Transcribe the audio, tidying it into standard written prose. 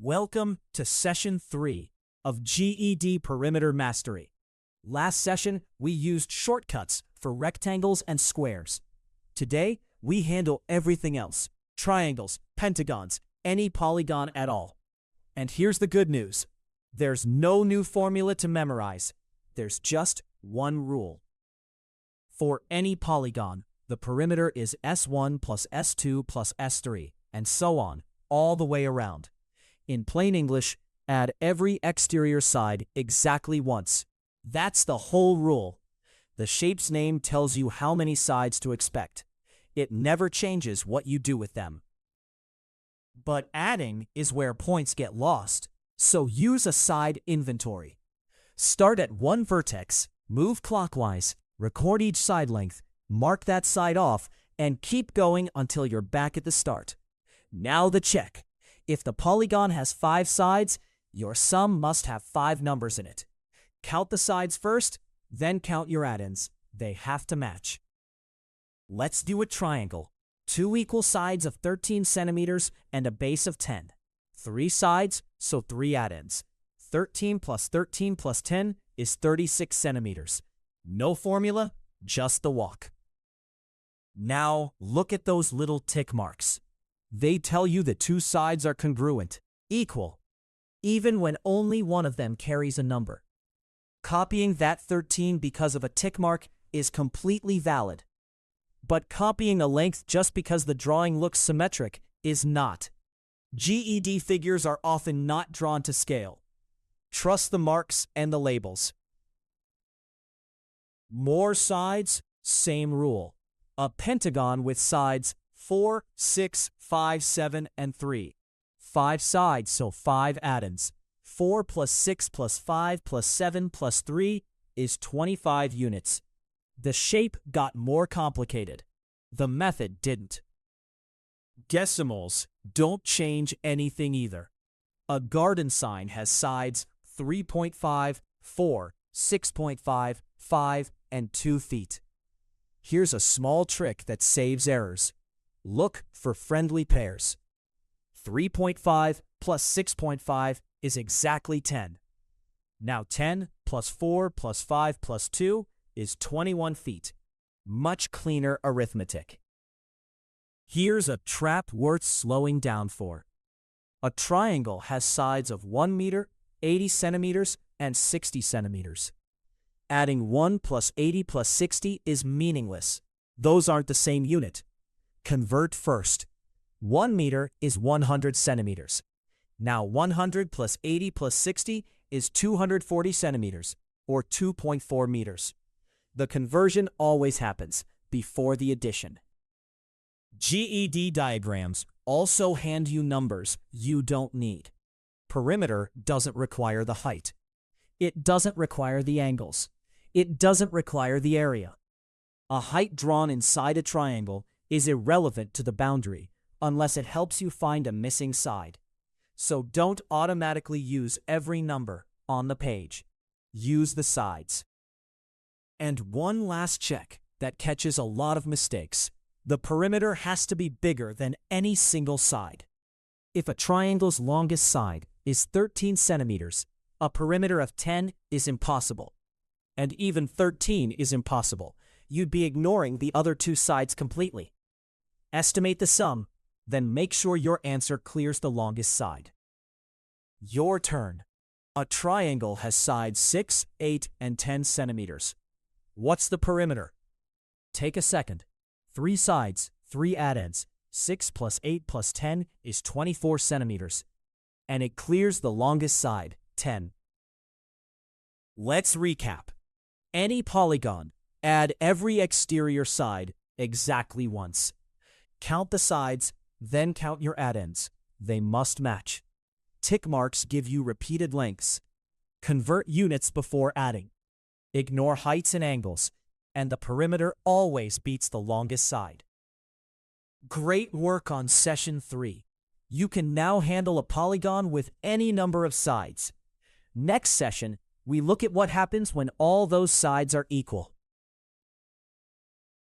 Welcome to Session 3 of GED Perimeter Mastery. Last session, we used shortcuts for rectangles and squares. Today, we handle everything else: triangles, pentagons, any polygon at all. And here's the good news. There's no new formula to memorize. There's just one rule. For any polygon, the perimeter is S1 plus S2 plus S3, and so on, all the way around. In plain English, add every exterior side exactly once. That's the whole rule. The shape's name tells you how many sides to expect. It never changes what you do with them. But adding is where points get lost, so use a side inventory. Start at one vertex, move clockwise, record each side length, mark that side off, and keep going until you're back at the start. Now the check. If the polygon has 5 sides, your sum must have 5 numbers in it. Count the sides first, then count your add-ins. They have to match. Let's do a triangle. 2 equal sides of 13 centimeters and a base of 10. 3 sides, so 3 add-ins. 13 plus 13 plus 10 is 36 centimeters. No formula, just the walk. Now, look at those little tick marks. They tell you the 2 sides are congruent, equal, even when only one of them carries a number. Copying that 13 because of a tick mark is completely valid. But copying a length just because the drawing looks symmetric is not. GED figures are often not drawn to scale. Trust the marks and the labels. More sides, same rule. A pentagon with sides 4, 6, 5, 7, and 3. 5 sides, so 5 add-ins. 4 plus 6 plus 5 plus 7 plus 3 is 25 units. The shape got more complicated. The method didn't. Decimals don't change anything either. A garden sign has sides 3.5, 4, 6.5, 5, and 2 feet. Here's a small trick that saves errors. Look for friendly pairs. 3.5 plus 6.5 is exactly 10. Now 10 plus 4 plus 5 plus 2 is 21 feet. Much cleaner arithmetic. Here's a trap worth slowing down for. A triangle has sides of 1 meter, 80 centimeters, and 60 centimeters. Adding 1 plus 80 plus 60 is meaningless. Those aren't the same unit. Convert first. 1 meter is 100 centimeters. Now 100 plus 80 plus 60 is 240 centimeters, or 2.4 meters. The conversion always happens before the addition. GED diagrams also hand you numbers you don't need. Perimeter doesn't require the height. It doesn't require the angles. It doesn't require the area. A height drawn inside a triangle is irrelevant to the boundary unless it helps you find a missing side. So don't automatically use every number on the page. Use the sides. And one last check that catches a lot of mistakes. The perimeter has to be bigger than any single side. If a triangle's longest side is 13 centimeters, a perimeter of 10 is impossible. And even 13 is impossible. You'd be ignoring the other 2 sides completely. Estimate the sum, then make sure your answer clears the longest side. Your turn. A triangle has sides 6, 8, and 10 centimeters. What's the perimeter? Take a second. 3 sides, 3 add-ins. 6 plus 8 plus 10 is 24 centimeters. And it clears the longest side, 10. Let's recap. Any polygon, add every exterior side exactly once. Count the sides, then count your add-ins. They must match. Tick marks give you repeated lengths. Convert units before adding. Ignore heights and angles, and the perimeter always beats the longest side. Great work on Session 3. You can now handle a polygon with any number of sides. Next session, we look at what happens when all those sides are equal.